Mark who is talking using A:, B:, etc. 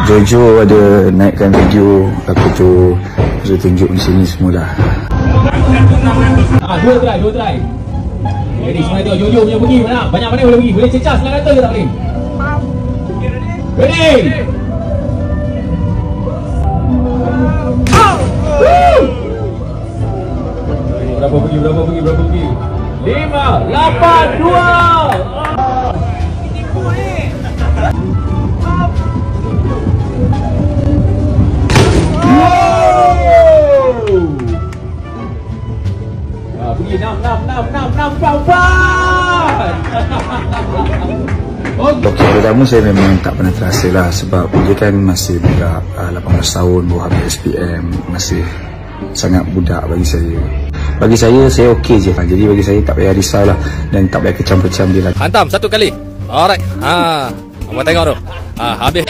A: Jojo ada naikkan video aku tu, saya tunjuk di sini semula.
B: Dua try. Jadi semua tu Jojo punya pergi mana? Banyak mana boleh pergi? Boleh cecah selang kata ke tak boleh? Ready? Berapa pergi? 5, 8, 2. Pergi 6, 4.
A: Okey, pertama saya memang tak pernah terasa lah sebab dia kan masih budak, 18 tahun, baru habis SPM, masih sangat budak bagi saya. Bagi saya okey je. Jadi bagi saya tak payah risau lah dan tak payah kecam-kecam dia lagi.
C: Hantam satu kali. Alright. Abang tengok tu. Habis.